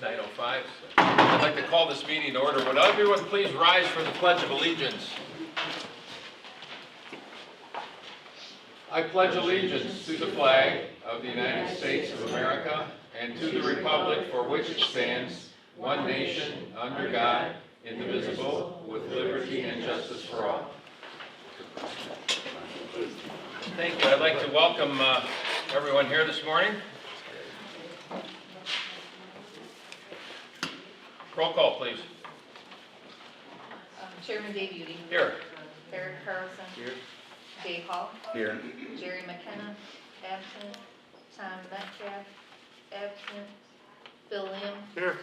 9:05. I'd like to call this meeting to order. Would everyone please rise for the Pledge of Allegiance? I pledge allegiance to the flag of the United States of America and to the republic for which it stands, one nation, under God, indivisible, with liberty and justice for all. Thank you. I'd like to welcome everyone here this morning. Roll call, please. Chairman Dave Udy. Here. Eric Carlson. Here. Dave Hall. Here. Jerry McKenna, absent. Tom Metcalf, absent. Bill Lim. Here.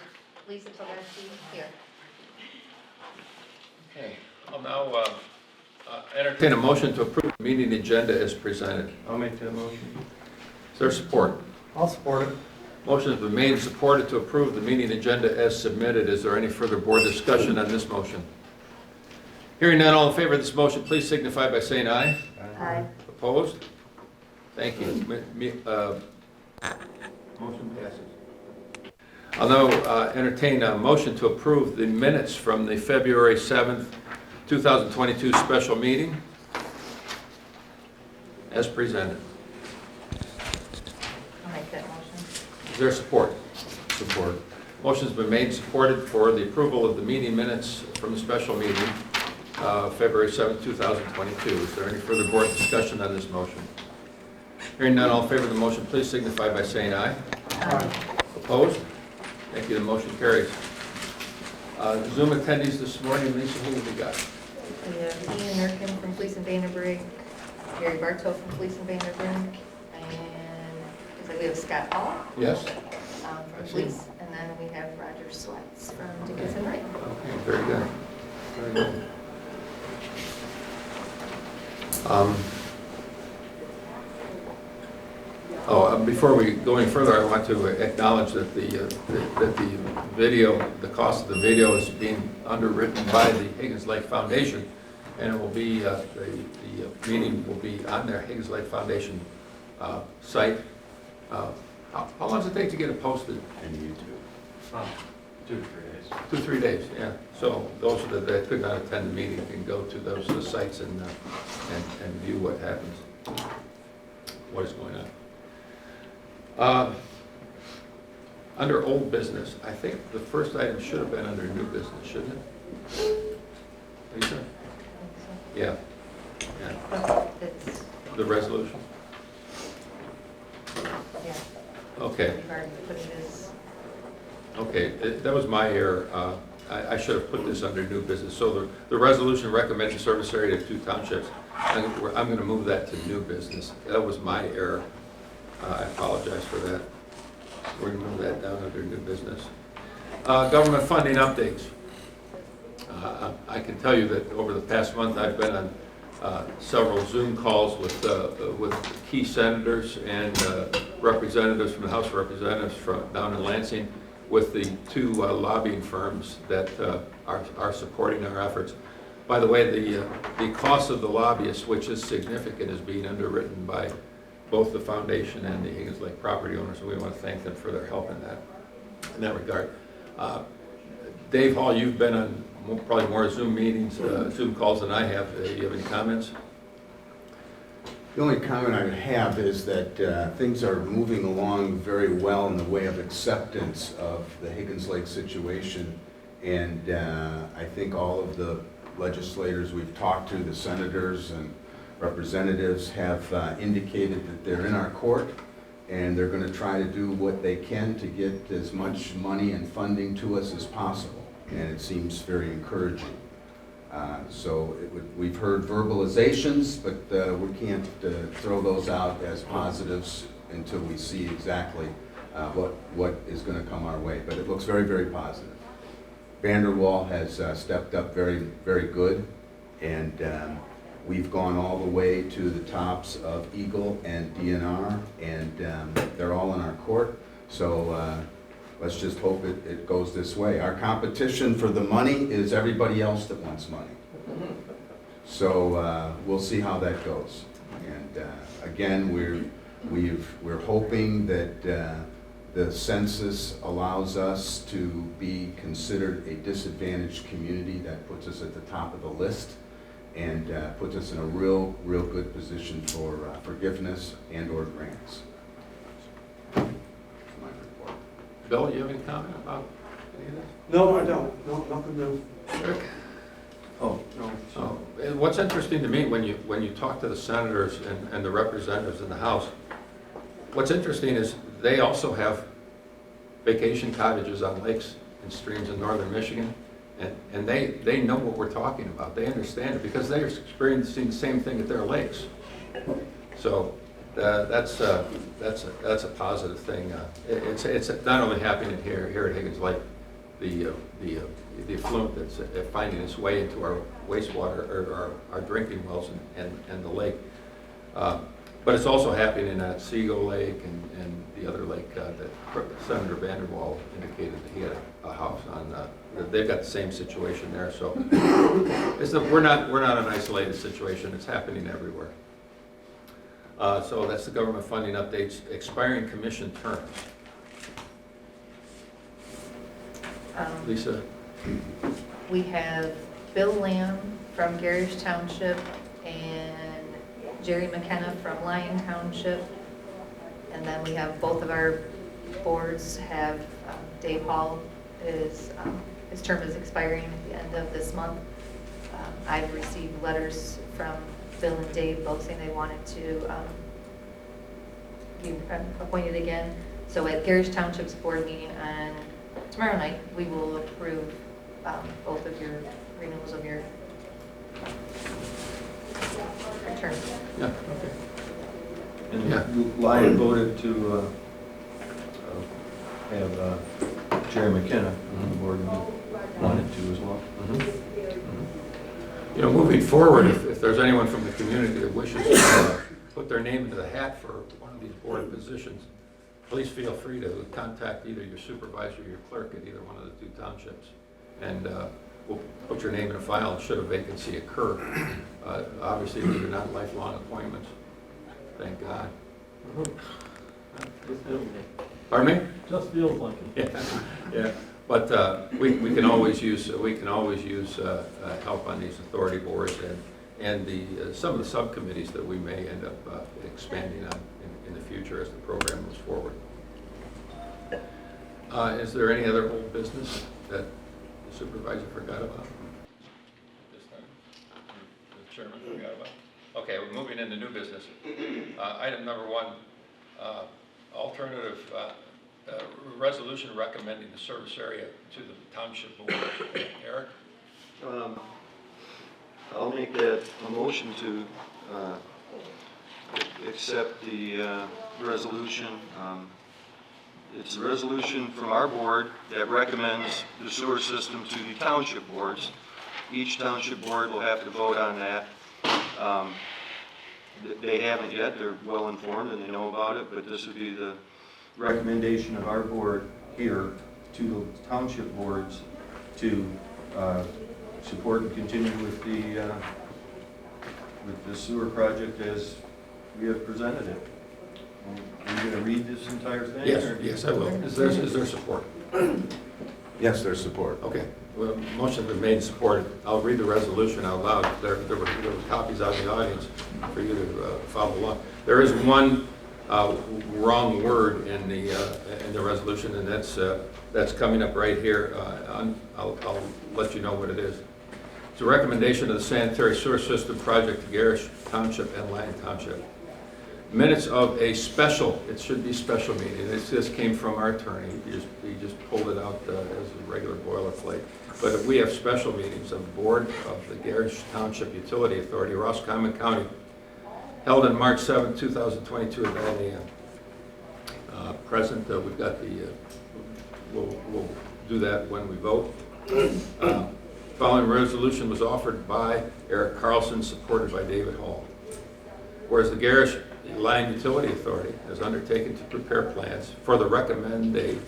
Lisa Toletsky, here. Okay. I'll now entertain a motion to approve the meeting agenda as presented. I'll make that motion. Is there support? I'll support it. Motion has been made and supported to approve the meeting agenda as submitted. Is there any further board discussion on this motion? Hearing none, all in favor of this motion, please signify by saying aye. Aye. Opposed? Thank you. Motion passes. I'll now entertain a motion to approve the minutes from the February 7th, 2022 special meeting as presented. I'll make that motion. Is there support? Support. Motion's been made and supported for the approval of the meeting minutes from the special meeting, February 7th, 2022. Is there any further board discussion on this motion? Hearing none, all in favor of the motion, please signify by saying aye. Aye. Opposed? Thank you, the motion carries. Zoom attendees this morning, Lisa, who have we got? We have Ian Nurkin from Police and Vanderbrink, Gary Bartow from Police and Vanderbrink, and we have Scott Hall. Yes? From Police, and then we have Roger Sweats from Dickinson Wright. Okay, very good. Very good. Before we go any further, I want to acknowledge that the video, the cost of the video is being underwritten by the Higgins Lake Foundation, and it will be, the meeting will be on their Higgins Lake Foundation site. How long does it take to get it posted? And YouTube. 2 to 3 days. 2-3 days, yeah. So those that could not attend the meeting can go to those sites and view what happens, what is going on. Under old business, I think the first item should have been under new business, shouldn't it? Lisa? Yeah. Yeah. It's, The resolution? yeah, Okay. we've already put it as, Okay, that was my error. I should have put this under new business. So the resolution recommending service area to 2 townships, I'm going to move that to new business. That was my error. I apologize for that. We're going to move that down under new business. Government funding updates. I can tell you that over the past month I've been on several Zoom calls with key senators and representatives from the House of Representatives from down in Lansing, with the 2 lobbying firms that are supporting our efforts. By the way, the cost of the lobbyists, which is significant, is being underwritten by both the foundation and the Higgins Lake property owners, and we want to thank them for their help in that regard. Dave Hall, you've been on probably more Zoom meetings, Zoom calls than I have. Do you have any comments? The only comment I have is that things are moving along very well in the way of acceptance of the Higgins Lake situation, and I think all of the legislators we've talked to, the senators and representatives, have indicated that they're in our court and they're going to try to do what they can to get as much money and funding to us as possible, and it seems very encouraging. We've heard verbalizations, but we can't throw those out as positives until we see exactly what is going to come our way. But it looks very, very positive. Vanderwall has stepped up very, very good, and we've gone all the way to the tops of Eagle and DNR, and they're all in our court. So let's just hope it goes this way. Our competition for the money is everybody else that wants money. So we'll see how that goes. And again, we're hoping that The census allows us to be considered a disadvantaged community. That puts us at the top of the list and puts us in a real good position for forgiveness and/or grants. My report. Bill, you have any comment about any of this? No, I don't. No, nothing new. Rick? Oh, no. Oh, and what's interesting to me, when you talk to the senators and the representatives in the House, what's interesting is they also have vacation cottages on lakes and streams in northern Michigan, and they know what we're talking about. They understand it because they're experiencing the same thing at their lakes. So that's a positive thing. It's not only happening here at Higgins Lake, the effluent that's finding its way into our wastewater or our drinking wells and the lake. But it's also happening at Seagull Lake and the other lake that Senator Vanderwall indicated that he had a house on. They've got the same situation there. So we're not an isolated situation. It's happening everywhere. So that's the government funding updates. Expiring commission terms. Lisa? We have Bill Lamb from Garish Township and Jerry McKenna from Lyon Township. And then we have both of our boards have, Dave Hall his term is expiring at the end of this month. I've received letters from Bill and Dave both saying they wanted to be appointed again. So at Garish Township's board meeting on tomorrow night, we will approve both of your renewals of your terms. Yeah, okay. And Lyon voted to have Jerry McKenna on the board, and he wanted to as well. You know, moving forward, if there's anyone from the community that wishes to put their name into the hat for one of these board positions, please feel free to contact either your supervisor or your clerk at either one of the two townships. And we'll put your name in a file should a vacancy occur. Obviously, these are not lifelong appointments. Thank God. Pardon me? Just feels like it. Yeah. But we can always use help on these authority boards and some of the subcommittees that we may end up expanding on in the future as the program moves forward. Is there any other old business that the supervisor forgot about? This time? The chairman forgot about? Okay, we're moving into new business. Item number 1, alternative resolution recommending the service area to the township board. Eric? I'll make that a motion to accept the resolution. It's a resolution from our board that recommends the sewer system to the township boards. Each township board will have to vote on that. They haven't yet. They're well informed and they know about it, but this would be the recommendation of our board here to the township boards to support and continue with the sewer project as we have presented it. Are you going to read this entire thing? Yes, I will. Is there support? Yes, there's support. Okay. Well, motion has been made and supported. I'll read the resolution out loud. There were copies out in the audience for you to follow along. There is one wrong word in the resolution, and that's coming up right here. I'll let you know what it is. It's a recommendation of the sanitary sewer system project to Garish Township and Lyon Township. Minutes of a special, it should be special meeting. This came from our attorney. He just pulled it out as a regular boilerplate. But if we have special meetings of the board of the Garish Township Utility Authority, Roscommon County, held on March 7, 2022 at 9 a.m. Present, we've got the, we'll do that when we vote. Following resolution was offered by Eric Carlson, supported by David Hall. Whereas the Garish Lyon Utility Authority has undertaken to prepare plans for the recommended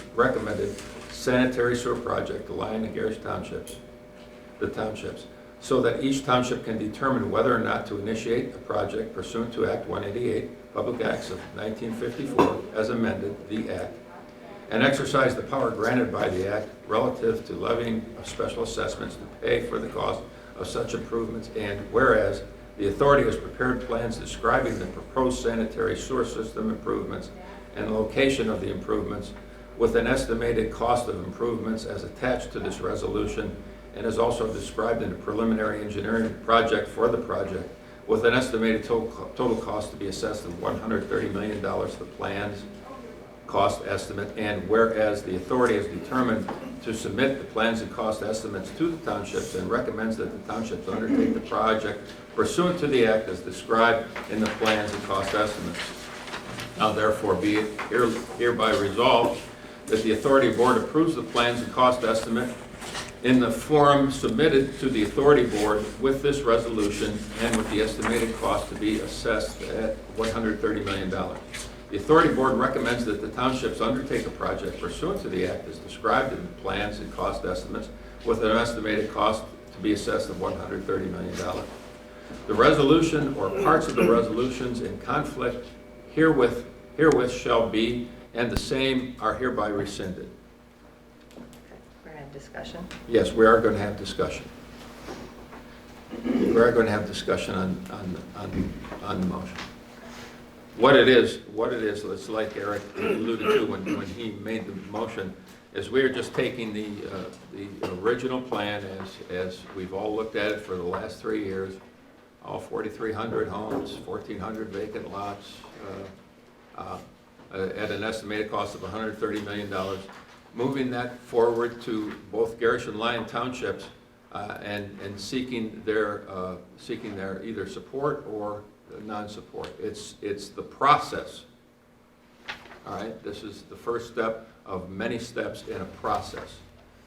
sanitary sewer project to Lyon and Garish townships, so that each township can determine whether or not to initiate a project pursuant to Act 188, Public Acts of 1954, as amended, the Act, and exercise the power granted by the Act relative to levying of special assessments to pay for the cost of such improvements, and whereas the authority has prepared plans describing the proposed sanitary sewer system improvements and the location of the improvements with an estimated cost of improvements as attached to this resolution, and is also described in the preliminary engineering project for the project with an estimated total cost to be assessed of $130 million, the plans cost estimate, and whereas the authority has determined to submit the plans and cost estimates to the townships and recommends that the townships undertake the project pursuant to the act as described in the plans and cost estimates. Now therefore be it hereby resolved that the authority board approves the plans and cost estimate in the form submitted to the authority board with this resolution and with the estimated cost to be assessed at $130 million. The authority board recommends that the townships undertake a project pursuant to the act as described in the plans and cost estimates with an estimated cost to be assessed of $130 million. The resolution or parts of the resolutions in conflict herewith shall be, and the same are hereby rescinded. We're going to have discussion. Yes, we are going to have discussion. We are going to have discussion on the motion. What it is, it's like Eric alluded to when he made the motion, is we are just taking the original plan as we've all looked at it for the last 3 years, all 4,300 homes, 1,400 vacant lots, at an estimated cost of $130 million, moving that forward to both Garish and Lyon townships, and seeking their either support or non-support. It's the process. All right, this is the first step of many steps in a process.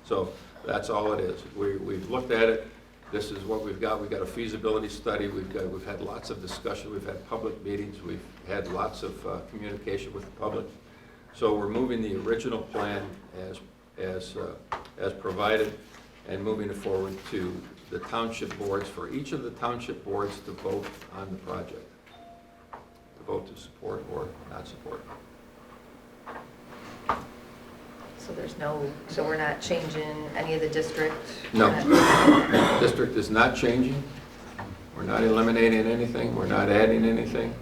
So that's all it is. We've looked at it. This is what we've got. We've got a feasibility study. We've had lots of discussion. We've had public meetings. We've had lots of communication with the public. So we're moving the original plan as provided and moving it forward to the township boards, for each of the township boards to vote on the project, to vote to support or not support. So we're not changing any of the district? No, district is not changing. We're not eliminating anything. We're not adding anything.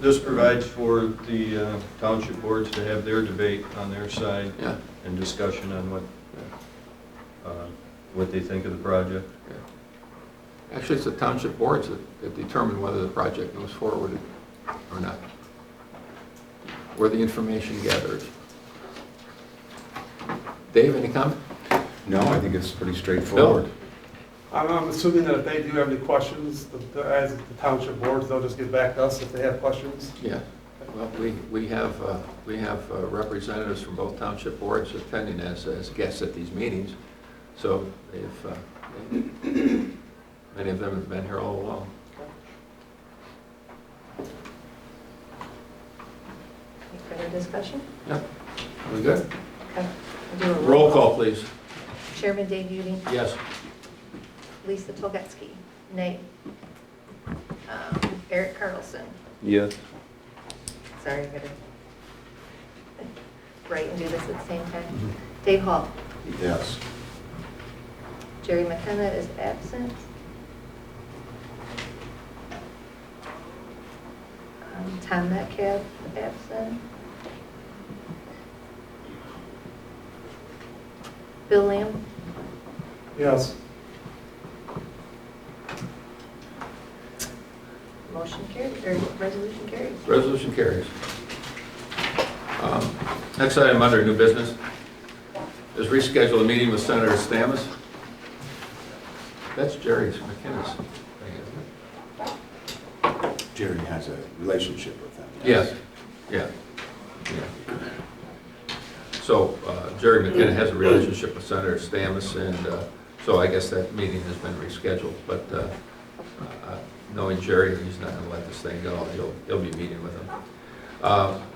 This provides for the township boards to have their debate on their side Yeah. and discussion on what they think of the project. Yeah. Actually, it's the township boards that determine whether the project moves forward or not. Where the information gathered. Dave, any comment? No, I think it's pretty straightforward. I'm assuming that if they do have any questions, as the township boards, they'll just get back to us if they have questions. Yeah. Well, we have representatives from both township boards attending as guests at these meetings. So if many of them have been here all along. Any further discussion? Yep. We good? Okay. We'll do a Roll call, please. Chairman Dave Uding. Yes. Lisa Tolgetsky. Nay. Eric Carlson. Yes. Sorry, I gotta write and do this at the same time. Dave Hall. Yes. Jerry McKenna is absent. Tom Metcalf, absent. Bill Lamb. Yes. Motion carried, or resolution carries. Resolution carries. Next item under new business is reschedule a meeting with Senator Stamas. That's Jerry McKenna's thing, isn't it? Jerry has a relationship with them. Yes. Yeah. So Jerry McKenna has a relationship with Senator Stamas, and so I guess that meeting has been rescheduled. But knowing Jerry, he's not going to let this thing go. He'll be meeting with him.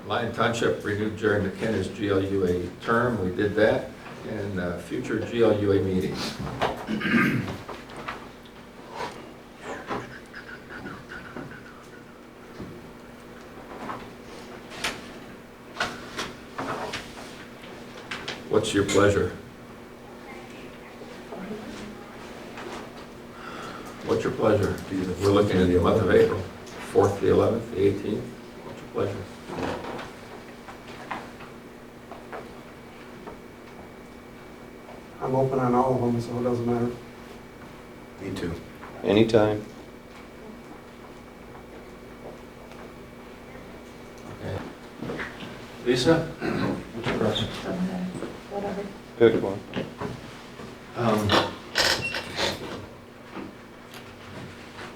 Lyon Township renewed Jerry McKenna's GLUA term. We did that. And future GLUA meetings. What's your pleasure? What's your pleasure? We're looking at the month of April, 4th, the 11th, the 18th. What's your pleasure? I'm open on all of them, so it doesn't matter. Me too. Anytime. Okay. Lisa? What's your preference? Doesn't matter. Whatever. Pick one.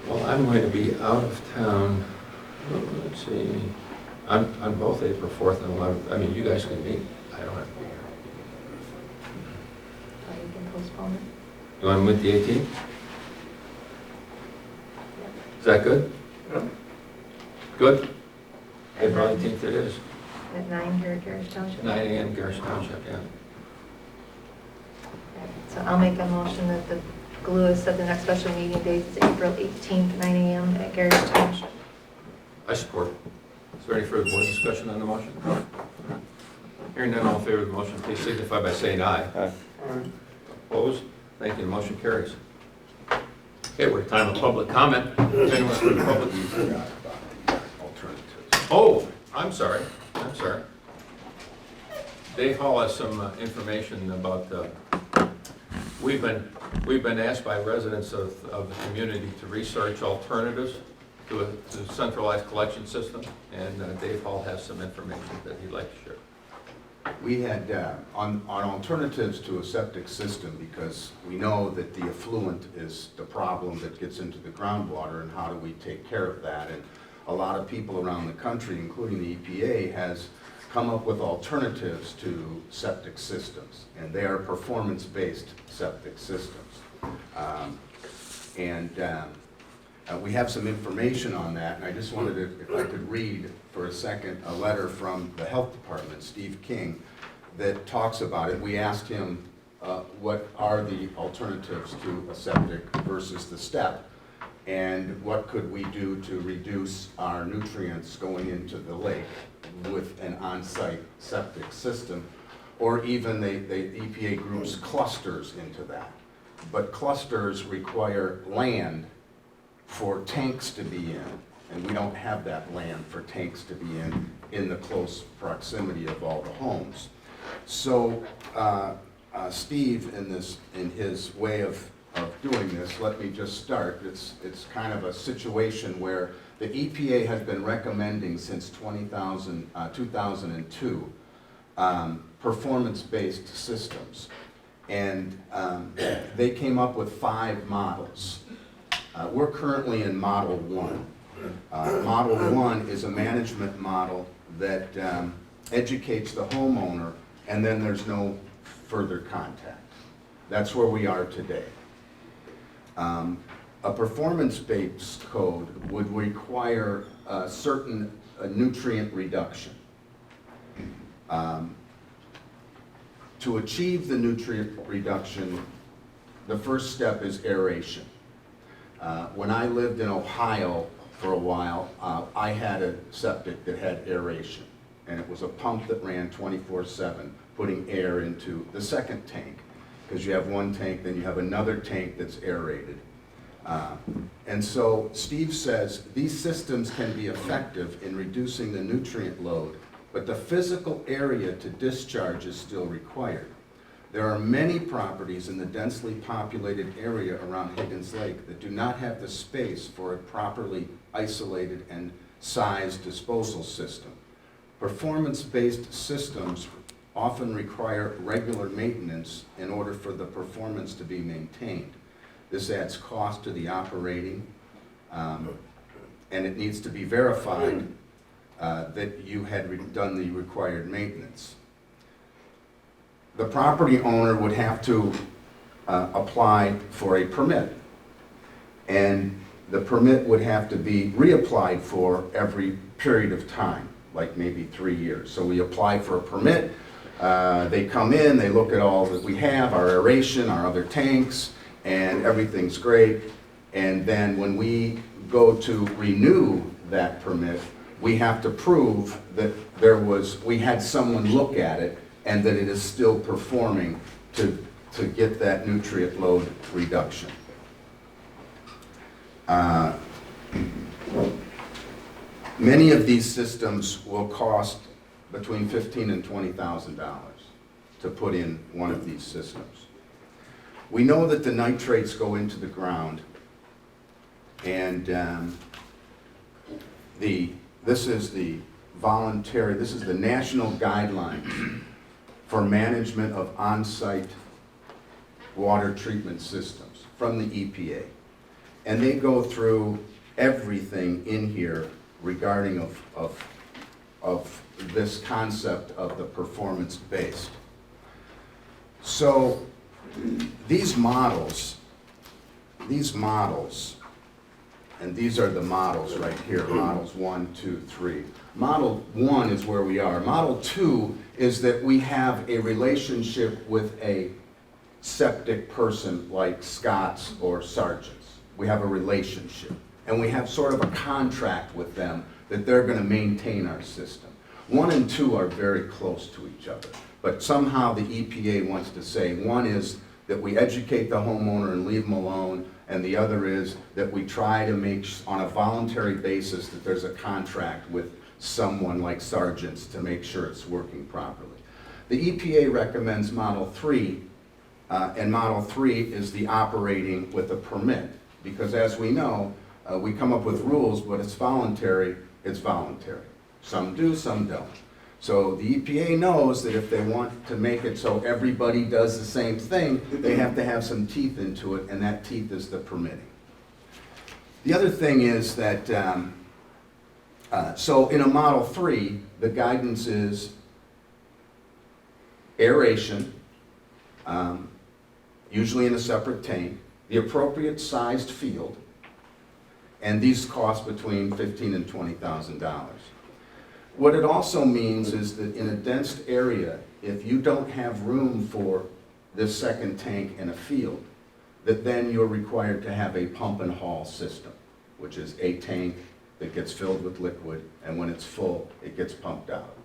Well, I'm going to be out of town, let's see, on both April 4th and 11th. I mean, you guys can meet, I don't have to be here. Or you can postpone it. You want to meet the 18th? Is that good? Yep. Good? April 18th it is, At 9 here at Garrish Township. 9 a.m. Garrish Township, yeah. So I'll make a motion that the GLUA set the next special meeting date is April 18th, 9 a.m. at Garrish Township. I support. Is there any further board discussion on the motion? Hearing none, all in favor of the motion, please signify by saying aye. All right. Opposed? Thank you, the motion carries. Okay, we're at time of public comment. If anyone's for the public. You forgot about the alternatives. Oh, I'm sorry. Dave Hall has some information about, we've been asked by residents of the community to research alternatives to a centralized collection system, and Dave Hall has some information that he'd like to share. We had, on alternatives to a septic system, because we know that the effluent is the problem that gets into the groundwater, and how do we take care of that? And a lot of people around the country, including the EPA, has come up with alternatives to septic systems, and they are performance-based septic systems. We have some information on that, and I just wanted to, if I could read for a second, a letter from the Health Department, Steve King, that talks about it. We asked him what are the alternatives to a septic versus the step, and what could we do to reduce our nutrients going into the lake with an on-site septic system, or even the EPA groups clusters into that. But clusters require land for tanks to be in, and we don't have that land for tanks to be in the close proximity of all the homes. So Steve, in his way of doing this, let me just start. It's kind of a situation where the EPA has been recommending since 2002 performance-based systems, and they came up with 5 models. We're currently in Model 1. Model 1 is a management model that educates the homeowner, and then there's no further contact. That's where we are today. A performance-based code would require a certain nutrient reduction. To achieve the nutrient reduction, the first step is aeration. When I lived in Ohio for a while, I had a septic that had aeration, and it was a pump that ran 24/7, putting air into the second tank, because you have one tank, then you have another tank that's aerated. And so Steve says these systems can be effective in reducing the nutrient load, but the physical area to discharge is still required. There are many properties in the densely populated area around Higgins Lake that do not have the space for a properly isolated and sized disposal system. Performance-based systems often require regular maintenance in order for the performance to be maintained. This adds cost to the operating, and it needs to be verified that you had done the required maintenance. The property owner would have to apply for a permit, and the permit would have to be reapplied for every period of time, like maybe 3 years. So we apply for a permit, they come in, they look at all that we have, our aeration, our other tanks, and everything's great. And then when we go to renew that permit, we have to prove that we had someone look at it and that it is still performing to get that nutrient load reduction. Many of these systems will cost between $15,000 and $20,000 to put in one of these systems. We know that the nitrates go into the ground, and this is the national guidelines for management of on-site water treatment systems from the EPA. And they go through everything in here regarding of this concept of the performance-based. So these models, and these are the models right here, models 1, 2, 3. Model 1 is where we are. Model 2 is that we have a relationship with a septic person like Scott's or Sargent's. We have a relationship, and we have sort of a contract with them that they're going to maintain our system. 1 and 2 are very close to each other, but somehow the EPA wants to say one is that we educate the homeowner and leave them alone, and the other is that we try to make, on a voluntary basis, that there's a contract with someone like Sargent's to make sure it's working properly. The EPA recommends Model 3, and Model 3 is the operating with a permit, because as we know, we come up with rules, but it's voluntary, it's voluntary. Some do, some don't. So the EPA knows that if they want to make it so everybody does the same thing, they have to have some teeth into it, and that teeth is the permitting. The other thing is that, so in a Model 3, the guidance is aeration, usually in a separate tank, the appropriate sized field, and these cost between $15,000 and $20,000. What it also means is that in a dense area, if you don't have room for this second tank in a field, that then you're required to have a pump and haul system, which is a tank that gets filled with liquid, and when it's full, it gets pumped out.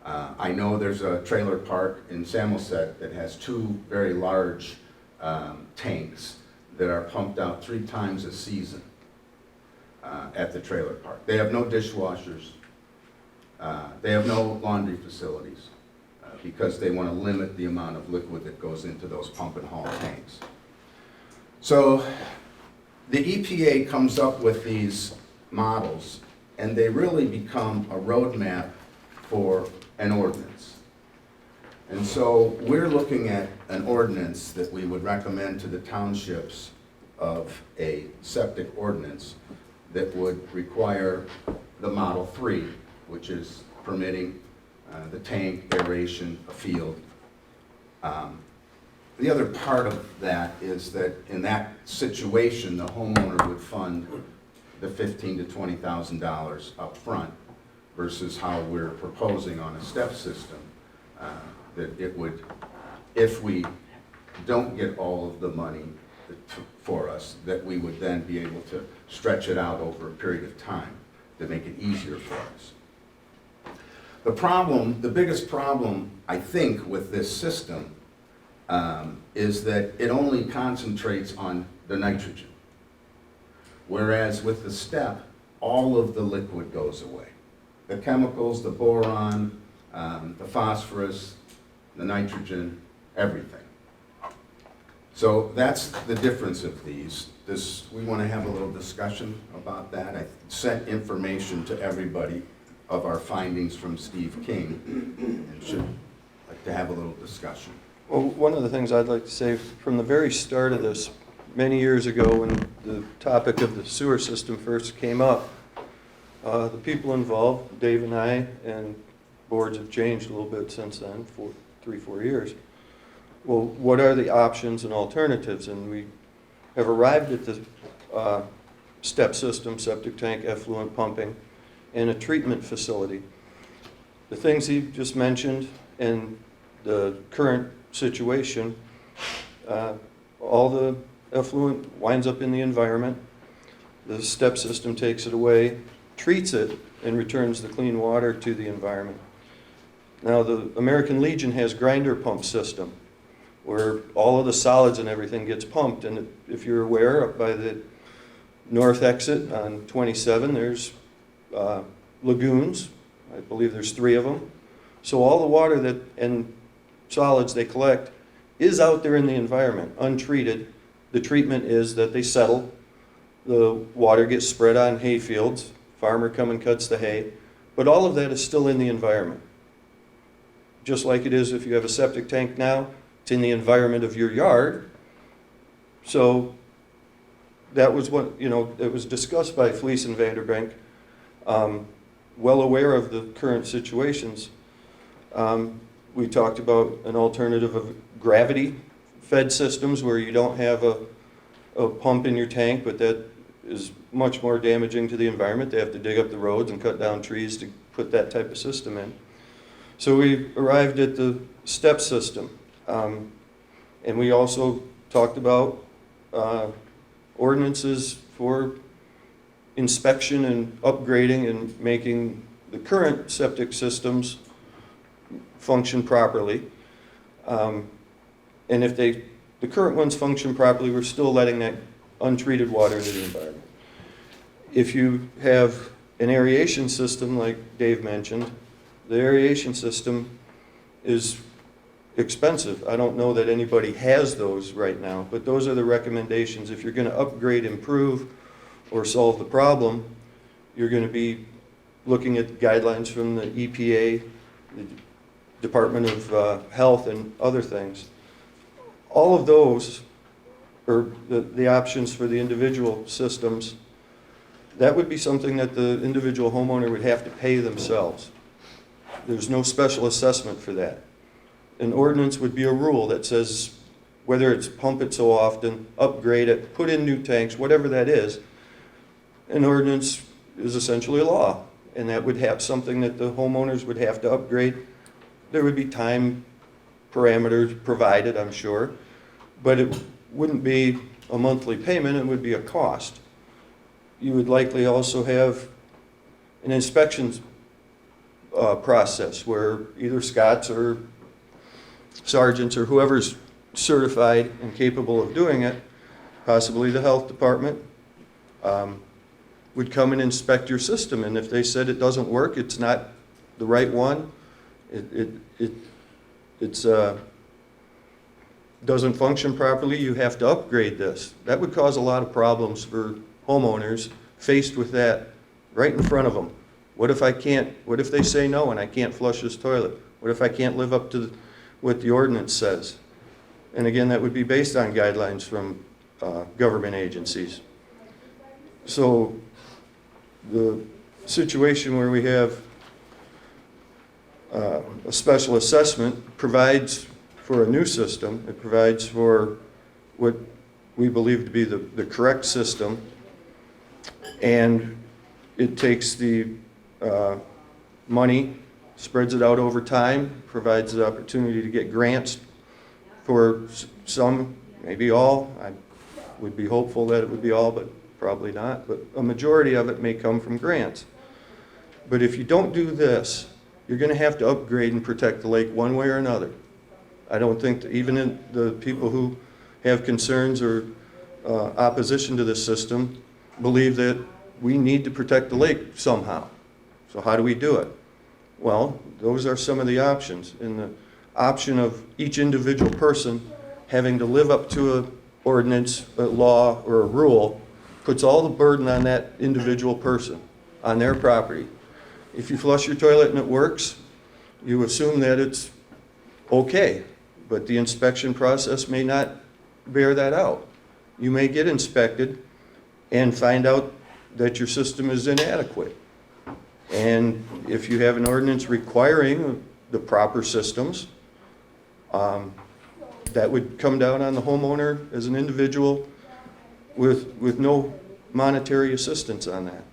I know there's a trailer park in Samoset that has 2 very large tanks that are pumped out 3 times a season at the trailer park. They have no dishwashers. They have no laundry facilities because they want to limit the amount of liquid that goes into those pump and haul tanks. So the EPA comes up with these models, and they really become a roadmap for an ordinance. And so we're looking at an ordinance that we would recommend to the townships of a septic ordinance that would require the Model 3, which is permitting the tank, aeration, a field. The other part of that is that in that situation, the homeowner would fund the $15,000 to $20,000 up front versus how we're proposing on a step system, that it would, if we don't get all of the money for us, that we would then be able to stretch it out over a period of time to make it easier for us. The biggest problem, I think, with this system is that it only concentrates on the nitrogen. Whereas with the step, all of the liquid goes away. The chemicals, the boron, the phosphorus, the nitrogen, everything. So that's the difference of these. We want to have a little discussion about that. I sent information to everybody of our findings from Steve King, and should like to have a little discussion. Well, one of the things I'd like to say, from the very start of this, many years ago when the topic of the sewer system first came up, the people involved, Dave and I, and boards have changed a little bit since then, 3-4 years. Well, what are the options and alternatives? And we have arrived at the step system, septic tank, effluent pumping, and a treatment facility. The things he just mentioned and the current situation, all the effluent winds up in the environment. The step system takes it away, treats it, and returns the clean water to the environment. Now, the American Legion has grinder pump system, where all of the solids and everything gets pumped. And if you're aware, up by the north exit on 27, there's lagoons. I believe there's 3 of them. So all the water that and solids they collect is out there in the environment, untreated. The treatment is that they settle. The water gets spread on hay fields. Farmer comes and cuts the hay. But all of that is still in the environment. Just like it is if you have a septic tank now, it's in the environment of your yard. So that was what, it was discussed by Fleece and Vanderbank, well aware of the current situations. We talked about an alternative of gravity-fed systems where you don't have a pump in your tank, but that is much more damaging to the environment. They have to dig up the roads and cut down trees to put that type of system in. So we arrived at the step system. And we also talked about ordinances for inspection and upgrading and making the current septic systems function properly. And if the current ones function properly, we're still letting that untreated water into the environment. If you have an aeration system, like Dave mentioned, the aeration system is expensive. I don't know that anybody has those right now, but those are the recommendations. If you're going to upgrade, improve, or solve the problem, you're going to be looking at guidelines from the EPA, the Department of Health, and other things. All of those are the options for the individual systems. That would be something that the individual homeowner would have to pay themselves. There's no special assessment for that. An ordinance would be a rule that says whether it's pump it so often, upgrade it, put in new tanks, whatever that is. An ordinance is essentially a law, and that would have something that the homeowners would have to upgrade. There would be time parameters provided, I'm sure, but it wouldn't be a monthly payment, it would be a cost. You would likely also have an inspections process where either Scott's or sergeants or whoever's certified and capable of doing it, possibly the health department, would come and inspect your system. And if they said it doesn't work, it's not the right one, it doesn't function properly, you have to upgrade this. That would cause a lot of problems for homeowners faced with that right in front of them. What if they say no and I can't flush this toilet? What if I can't live up to what the ordinance says? And again, that would be based on guidelines from government agencies. So the situation where we have a special assessment provides for a new system. It provides for what we believe to be the correct system, and it takes the money, spreads it out over time, provides the opportunity to get grants for some, maybe all. I would be hopeful that it would be all, but probably not. But a majority of it may come from grants. But if you don't do this, you're going to have to upgrade and protect the lake one way or another. I don't think that even in the people who have concerns or opposition to this system believe that we need to protect the lake somehow. So how do we do it? Well, those are some of the options. And the option of each individual person having to live up to an ordinance, a law, or a rule puts all the burden on that individual person, on their property. If you flush your toilet and it works, you assume that it's okay, but the inspection process may not bear that out. You may get inspected and find out that your system is inadequate. And if you have an ordinance requiring the proper systems, that would come down on the homeowner as an individual with no monetary assistance on that.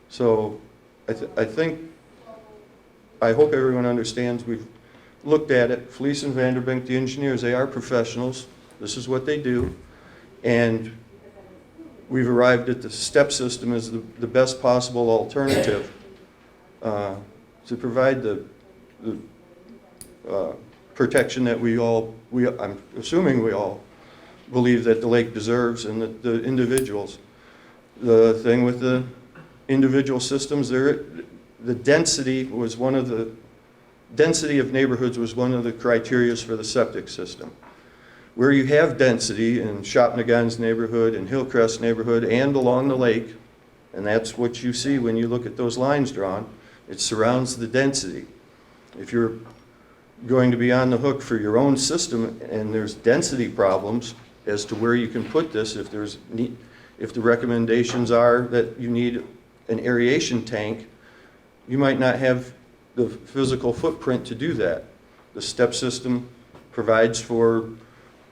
So I hope everyone understands we've looked at it. Fleece and Vanderbank, the engineers, they are professionals. This is what they do. And we've arrived at the step system as the best possible alternative to provide the protection that I'm assuming we all believe that the lake deserves and that the individuals. The thing with the individual systems, the density of neighborhoods was one of the criterias for the septic system. Where you have density in Shopnagon's neighborhood and Hillcrest neighborhood and along the lake, and that's what you see when you look at those lines drawn, it surrounds the density. If you're going to be on the hook for your own system and there's density problems as to where you can put this, if the recommendations are that you need an aeration tank, you might not have the physical footprint to do that. The step system provides for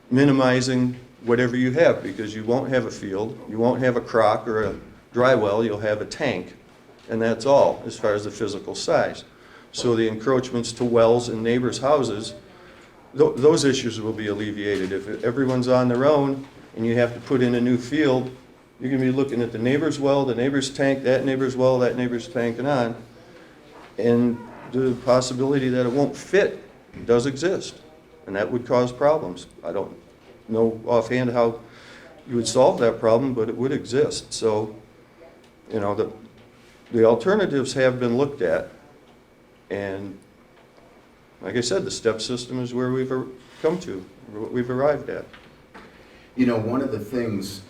minimizing whatever you have, because you won't have a field, you won't have a crock or a dry well, you'll have a tank, and that's all as far as the physical size. So the encroachments to wells and neighbors' houses, those issues will be alleviated. If everyone's on their own and you have to put in a new field, you're going to be looking at the neighbor's well, the neighbor's tank, that neighbor's well, that neighbor's tank, and on. And the possibility that it won't fit does exist, and that would cause problems. I don't know offhand how you would solve that problem, but it would exist. So, you know, the alternatives have been looked at, and like I said, the step system is where we've come to, what we've arrived at. You know, one of the things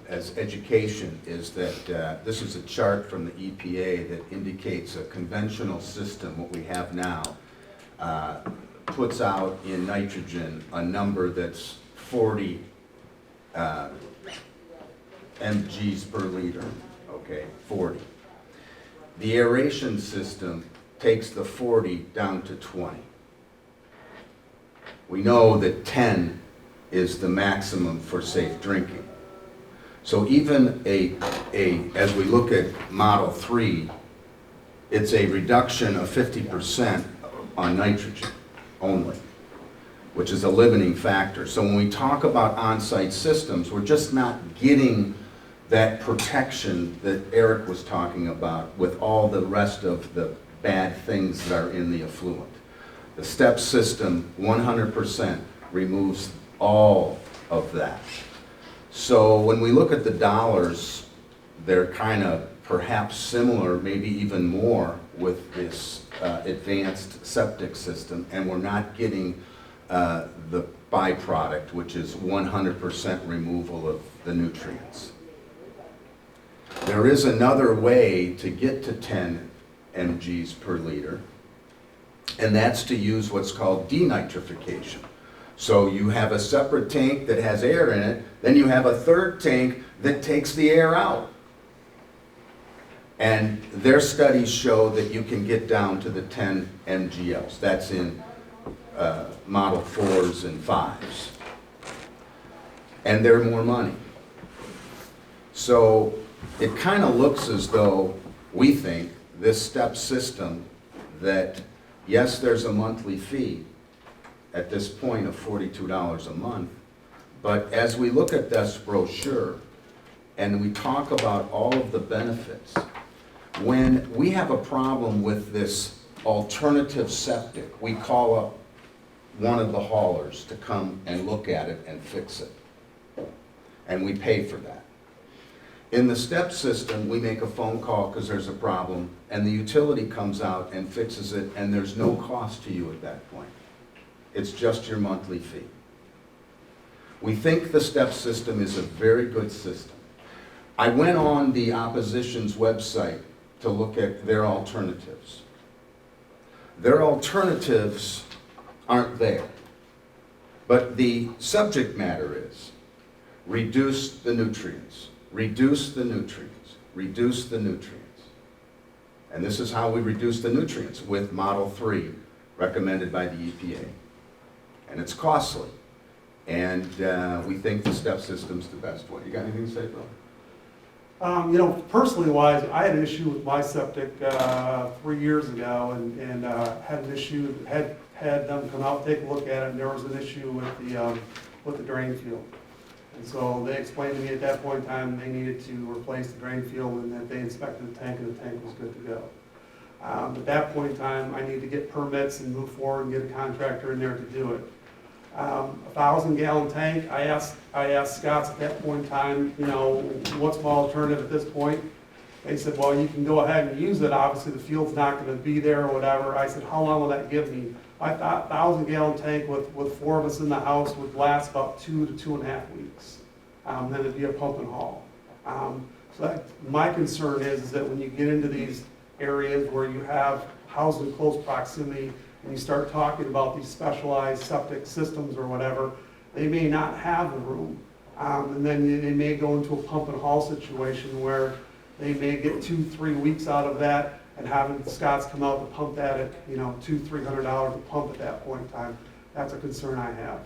as education is that this is a chart from the EPA that indicates a conventional system, what we have now, puts out in nitrogen a number that's 40 mgs per liter, okay, 40. The aeration system takes the 40 down to 20. We know that 10 is the maximum for safe drinking. So even as we look at Model 3, it's a reduction of 50% on nitrogen only, which is a limiting factor. So when we talk about on-site systems, we're just not getting that protection that Eric was talking about with all the rest of the bad things that are in the effluent. The step system 100% removes all of that. So when we look at the dollars, they're kind of perhaps similar, maybe even more with this advanced septic system, and we're not getting the byproduct, which is 100% removal of the nutrients. There is another way to get to 10 mgs per liter, and that's to use what's called denitrification. So you have a separate tank that has air in it, then you have a third tank that takes the air out. And their studies show that you can get down to the 10 mgls. That's in Model 4s and 5s. And they're more money. So it kind of looks as though we think this step system that, yes, there's a monthly fee at this point of $42 a month, but as we look at this brochure and we talk about all of the benefits, when we have a problem with this alternative septic, we call up one of the haulers to come and look at it and fix it. And we pay for that. In the step system, we make a phone call because there's a problem, and the utility comes out and fixes it, and there's no cost to you at that point. It's just your monthly fee. We think the step system is a very good system. I went on the opposition's website to look at their alternatives. Their alternatives aren't there. But the subject matter is reduce the nutrients, reduce the nutrients, reduce the nutrients. And this is how we reduce the nutrients with Model 3 recommended by the EPA. And it's costly. And we think the step system's the best way. You got anything to say, Bill? You know, personally wise, I had an issue with my septic 3 years ago, and had an issue, had them come out, take a look at it, and there was an issue with the drain field. And so they explained to me at that point in time they needed to replace the drain field, and that they inspected the tank and the tank was good to go. At that point in time, I need to get permits and move forward and get a contractor in there to do it. 1,000-gallon tank, I asked Scott's at that point in time, you know, what's my alternative at this point? They said, well, you can go ahead and use it, obviously the field's not gonna be there or whatever. I said, how long will that give me? I thought 1,000-gallon tank with 4 of us in the house would last about 2 to 2.5 weeks. Then it'd be a pump and haul. My concern is that when you get into these areas where you have housed in close proximity and you start talking about these specialized septic systems or whatever, they may not have the room. And then they may go into a pump and haul situation where they may get 2-3 weeks out of that, and having Scott's come out to pump that at, you know, $200-300 a pump at that point in time. That's a concern I have.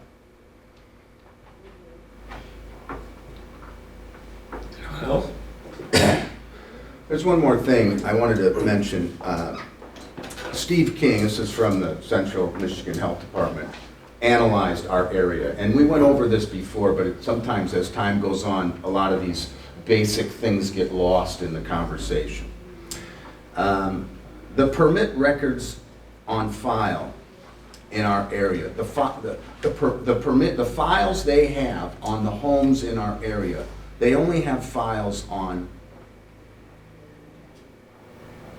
Anyone else? There's one more thing I wanted to mention. Steve King, this is from the Central Michigan Health Department, analyzed our area. And we went over this before, but sometimes as time goes on, a lot of these basic things get lost in the conversation. The permit records on file in our area, the files they have on the homes in our area, they only have files on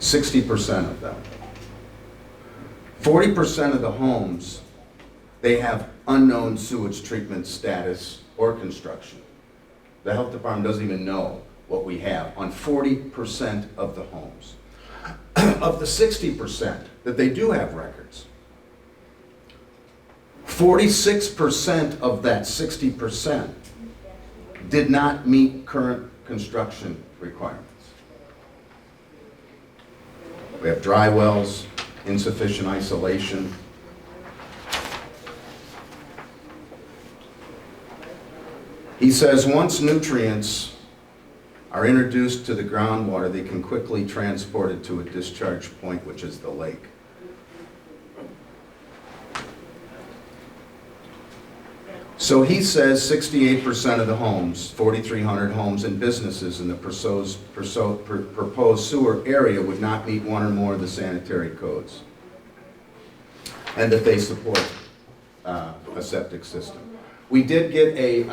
60% of them. 40% of the homes, they have unknown sewage treatment status or construction. The health department doesn't even know what we have on 40% of the homes. Of the 60% that they do have records, 46% of that 60% did not meet current construction requirements. We have dry wells, insufficient isolation. He says once nutrients are introduced to the groundwater, they can quickly transport it to a discharge point, which is the lake. So he says 68% of the homes, 4,300 homes and businesses in the proposed sewer area would not meet one or more of the sanitary codes, and that they support a septic system. We did get an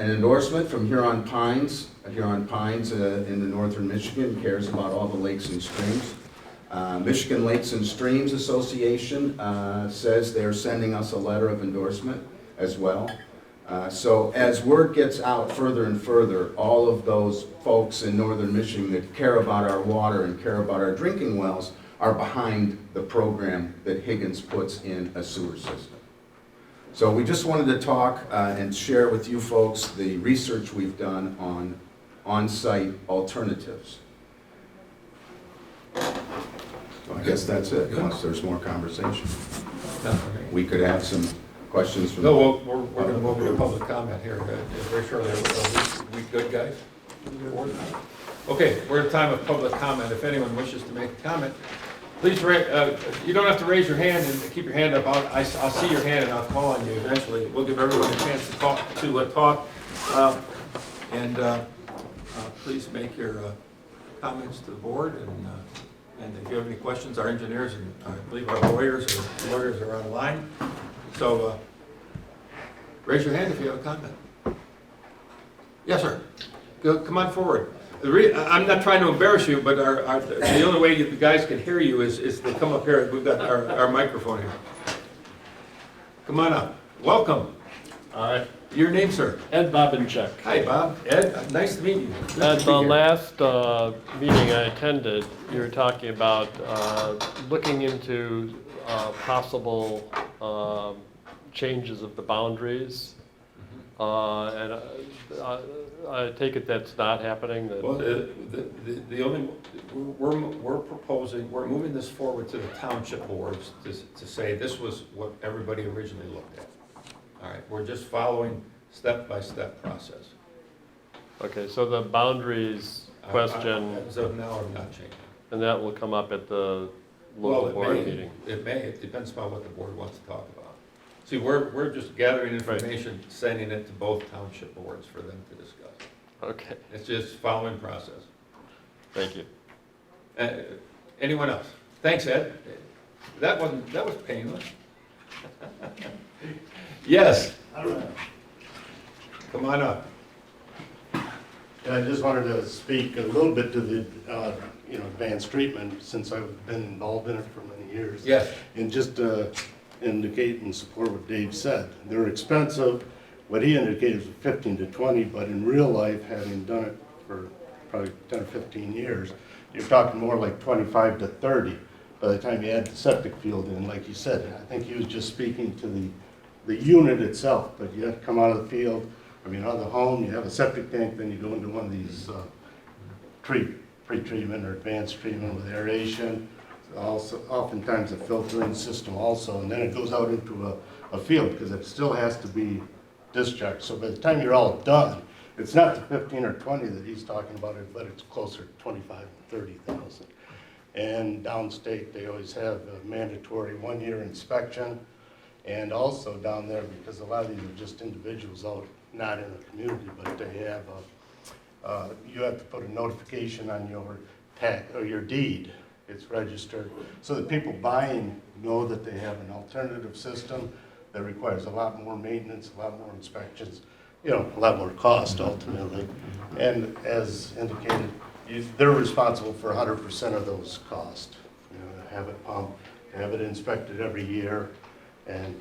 endorsement from Huron Pines. Huron Pines in the northern Michigan cares about all the lakes and streams. Michigan Lakes and Streams Association says they're sending us a letter of endorsement as well. So as word gets out further and further, all of those folks in northern Michigan that care about our water and care about our drinking wells are behind the program that Higgins puts in a sewer system. So we just wanted to talk and share with you folks the research we've done on on-site alternatives. So I guess that's it, unless there's more conversation. We could have some questions from... No, we're going to move into public comment here very shortly. Are we good, guys? Okay, we're at time of public comment. If anyone wishes to make a comment, please, you don't have to raise your hand and keep your hand up. I'll see your hand and I'll call on you eventually. We'll give everyone a chance to talk. Please make your comments to the board. And if you have any questions, our engineers and I believe our lawyers are online. So raise your hand if you have a comment. Yes, sir. Come on forward. I'm not trying to embarrass you, but the only way the guys can hear you is to come up here. We've got our microphone here. Come on up. Welcome. All right. Your name, sir? Ed Babinchuk. Hi, Bob. Ed, nice to meet you. Good At to the be here. last meeting I attended, you were talking about looking into possible changes of the boundaries. And I take it that's not happening? Well, the only, we're proposing, we're moving this forward to the township boards to say this was what everybody originally looked at. All right, we're just following step-by-step process. Okay, so the boundaries question, As of now, I'm not changing. and that will come up at the local board meeting? It may, it depends upon what the board wants to talk about. See, we're just gathering information, sending it to both township boards for them to discuss. Okay, It's just following process. thank you. Anyone else? Thanks, Ed. That was painless. Yes, come on up. Yeah, I just wanted to speak a little bit to the, advanced treatment, since I've been involved in it for many years. Yes. And just indicate and support what Dave said. They're expensive. What he indicated was 15 to 20, but in real life, having done it for probably 10 or 15 years, you're talking more like 25 to 30 by the time you add the septic field in, like you said. I think he was just speaking to the unit itself, but you have to come out of the field, out of the home, you have a septic tank, then you go into one of these pre-treatment or advanced treatment with aeration, also oftentimes a filtering system also, and then it goes out into a field because it still has to be discharged. So by the time you're all done, it's not the 15 or 20 that he's talking about, but it's closer to 25 and 30,000. And downstate, they always have a mandatory 1-year inspection. And also down there, because a lot of these are just individuals out, not in a community, but they have, you have to put a notification on your tax, or your deed. It's registered, so that people buying know that they have an alternative system that requires a lot more maintenance, a lot more inspections, a lot more cost ultimately. And as indicated, they're responsible for 100% of those costs. To have it pumped, to have it inspected every year, and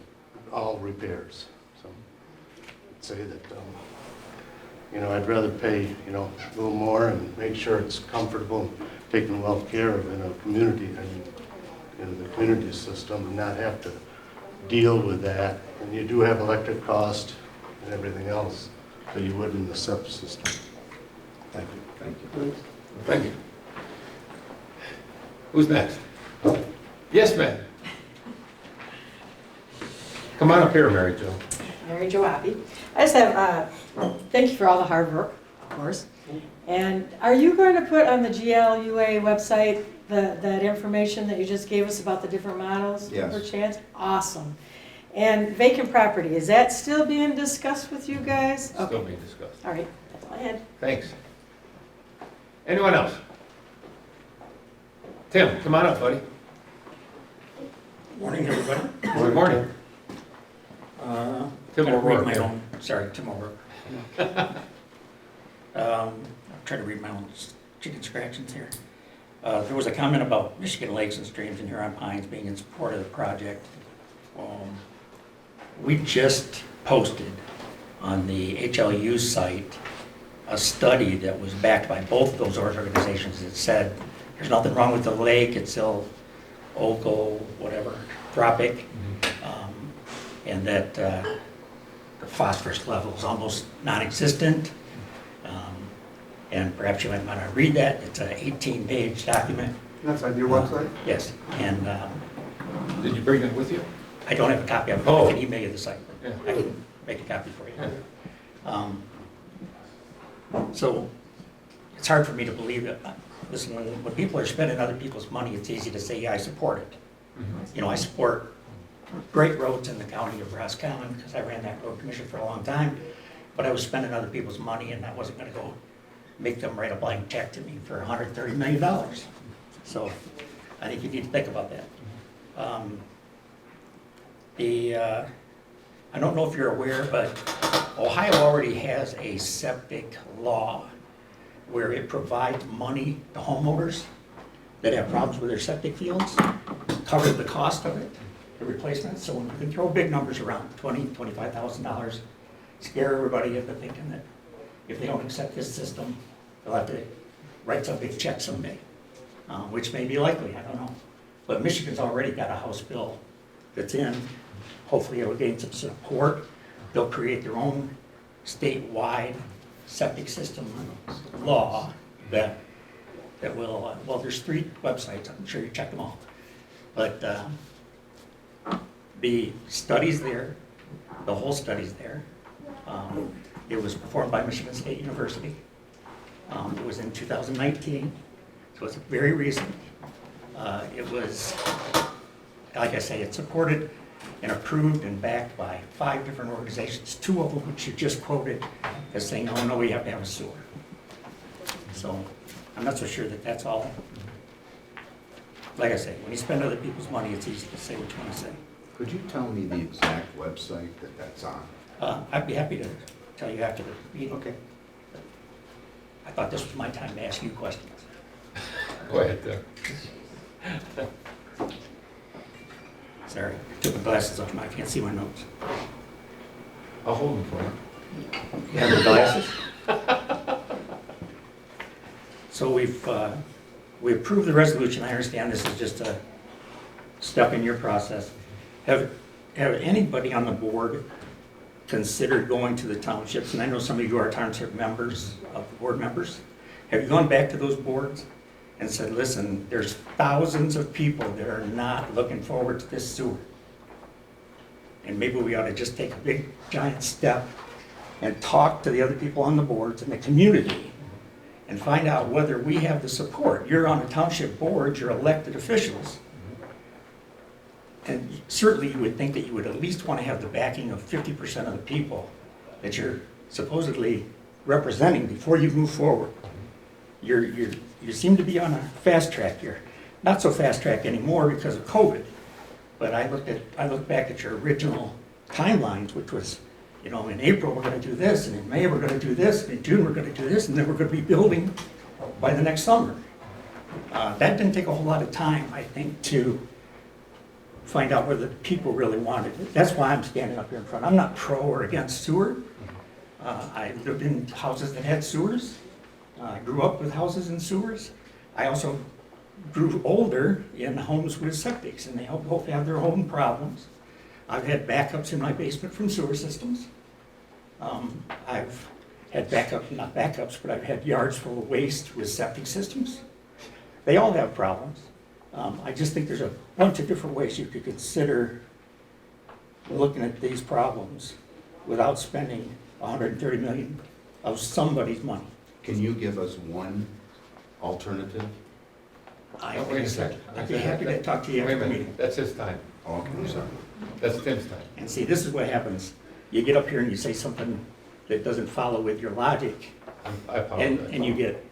all repairs. So I'd say that, I'd rather pay, a little more and make sure it's comfortable and taken well care of in a community, in the community system, and not have to deal with that. And you do have electric cost and everything else that you would in the SEP system. Thank you. Thank you. Thank you. Who's next? Yes, ma'am. Come on up here, Mary Jo. Mary Jo Abbey. I just have, thank you for all the hard work, of course. And are you going to put on the GLUA website that information that you just gave us about the different models? Yes. Per chance? Awesome. And vacant property, is that still being discussed with you guys? Still Okay. being discussed. All right, that's all I had. Thanks. Anyone else? Tim, come on up, buddy. Morning, everybody. Good morning. Tim Trying to read O'Rourke, my yeah. own, sorry, Tim O'Rourke. I'll try to read my own chicken scratchings here. There was a comment about Michigan Lakes and Streams and Huron Pines being in support of the project. We just posted on the HLU site a study that was backed by both of those organizations that said there's nothing wrong with the lake, it's still oco, whatever, tropic, and that the phosphorus level is almost non-existent. And perhaps you might want to read that. It's an 18-page document. That's on your website? Yes, and Did you bring that with you? I don't have a copy of it. Oh. I can email you the site, but Yeah. I can make a copy for you. Yeah. So it's hard for me to believe that. Listen, when people are spending other people's money, it's easy to say, yeah, I support it. I support great roads in the county of Roscommon because I ran that road commission for a long time, but I was spending other people's money and I wasn't going to go make them write a blank check to me for $130 million. So I think you need to think about that. I don't know if you're aware, but Ohio already has a septic law where it provides money to homeowners that have problems with their septic fields, covers the cost of it, the replacement. So you can throw big numbers around, $20,000, $25,000, scare everybody into thinking that if they don't accept this system, they'll have to write some big check someday, which may be likely, I don't know. But Michigan's already got a House bill that's in. Hopefully it'll gain some support. They'll create their own statewide septic system law that will, well, there's 3 websites, I'm sure you check them all. But the study's there, the whole study's there. It was performed by Michigan State University. It was in 2019, so it's very recent. It was, like I say, it's supported and approved and backed by 5 different organizations, 2 of them which you just quoted as saying, oh no, we have to have a sewer. So I'm not so sure that that's all like I say, when you spend other people's money, it's easy to say what you want to say. Could you tell me the exact website that that's on? I'd be happy to tell you after the meeting. Okay. I thought this was my time to ask you questions. Go ahead, Tim. Sorry, took my glasses off, now I can't see my notes. I'll hold them for you. You have the glasses? So we approved the resolution. I understand this is just a step in your process. Have anybody on the board considered going to the townships? And I know some of you are township members, board members. Have you gone back to those boards and said, listen, there's thousands of people that are not looking forward to this sewer? And maybe we ought to just take a big giant step and talk to the other people on the boards and the community and find out whether we have the support. You're on a township board, you're elected officials. And certainly you would think that you would at least want to have the backing of 50% of the people that you're supposedly representing before you move forward. You seem to be on a fast track here. Not so fast track anymore because of COVID. But I look back at your original timelines, which was, in April we're going to do this, and in May we're going to do this, and in June we're going to do this, and then we're going to be building by the next summer. That didn't take a whole lot of time, I think, to find out whether the people really wanted it. That's why I'm standing up here in front. I'm not pro or against sewer. I lived in houses that had sewers. I grew up with houses and sewers. I also grew older in homes with septics, and they both have their own problems. I've had backups in my basement from sewer systems. I've had not backups, but I've had yards full of waste with septic systems. They all have problems. I just think there's a bunch of different ways you could consider looking at these problems without spending $130 million of somebody's money. Can you give us one alternative? Wait a second. I'd be happy to talk to you Wait a after the minute, meeting. that's his time. Oh, okay, I'm sorry. That's Tim's time. And see, this is what happens. You get up here and you say something that doesn't follow with your logic, I apologize. and you get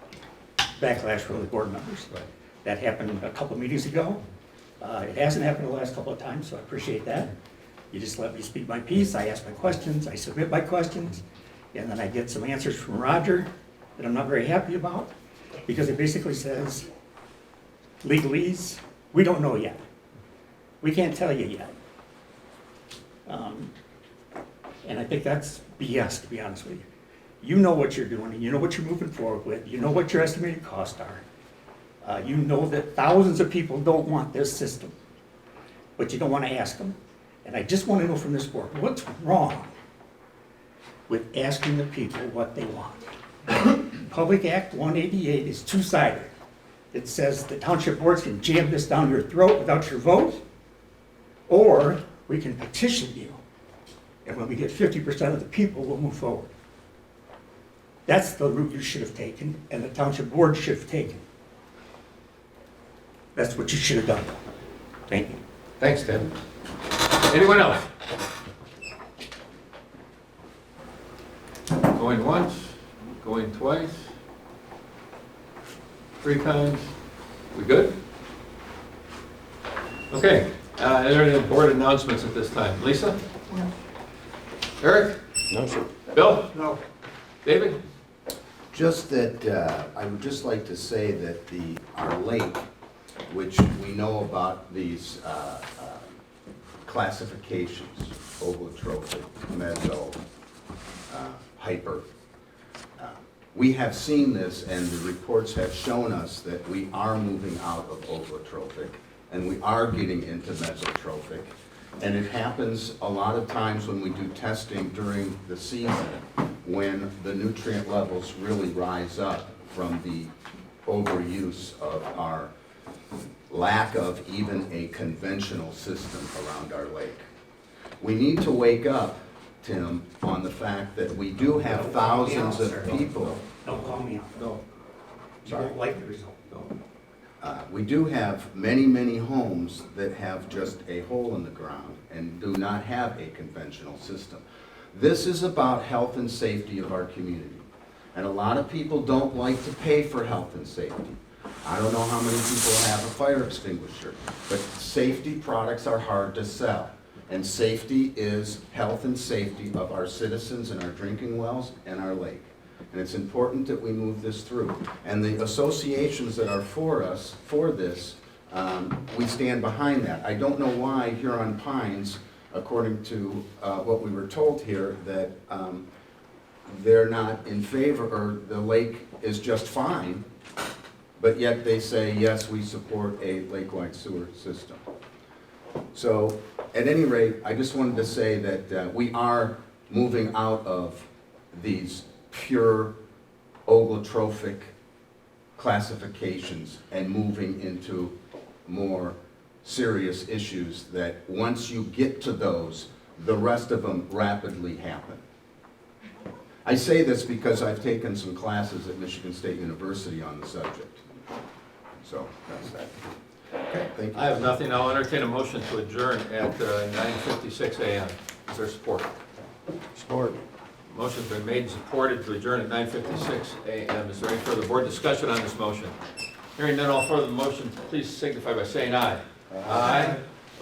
backlash from the board members. Right. That happened a couple meetings ago. It hasn't happened the last couple of times, so I appreciate that. You just let me speak my piece, I ask my questions, I submit my questions, and then I get some answers from Roger that I'm not very happy about, because it basically says, legalese, we don't know yet. We can't tell you yet. And I think that's BS, to be honest with you. You know what you're doing, and you know what you're moving forward with, you know what your estimated costs are. You know that thousands of people don't want this system, but you don't want to ask them. And I just want to know from this board, what's wrong with asking the people what they want? Public Act 188 is two-sided. It says the township boards can jam this down your throat without your vote, or we can petition you. And when we get 50% of the people, we'll move forward. That's the route you should have taken, and the township board should have taken. That's what you should have done. Thank you. Thanks, Tim. Anyone else? Going once, going twice, 3 times. We good? Okay, any board announcements at this time? Lisa? No. Eric? No, sir. Bill? No. David? Just that, I would just like to say that our lake, which we know about these classifications, oligotrophic, meso, hyper. We have seen this, and the reports have shown us that we are moving out of oligotrophic, and we are getting into mesotrophic. And it happens a lot of times when we do testing during the season, when the nutrient levels really rise up from the overuse of our lack of even a conventional system around our lake. We need to wake up, Tim, on the fact that we do have thousands of people. Don't call me out. No. You won't like the result. We do have many, many homes that have just a hole in the ground and do not have a conventional system. This is about health and safety of our community. And a lot of people don't like to pay for health and safety. I don't know how many people have a fire extinguisher, but safety products are hard to sell. And safety is health and safety of our citizens and our drinking wells and our lake. And it's important that we move this through. And the associations that are for us, for this, we stand behind that. I don't know why Huron Pines, according to what we were told here, that they're not in favor, or the lake is just fine, but yet they say, yes, we support a lake-wide sewer system. So, at any rate, I just wanted to say that we are moving out of these pure oligotrophic classifications and moving into more serious issues that once you get to those, the rest of them rapidly happen. I say this because I've taken some classes at Michigan State University on the subject. So, that's that. Okay, thank you. I have nothing. I'll entertain a motion to adjourn at 9:56 a.m. Is there support? Support. Motion's been made and supported to adjourn at 9:56 a.m. Is there any further board discussion on this motion? Hearing none, all for the motion, please signify by saying aye. Aye.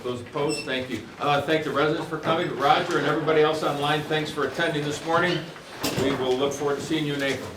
Those opposed, thank you. I want to thank the residents for coming. Roger and everybody else online, thanks for attending this morning. We will look forward to seeing you in April.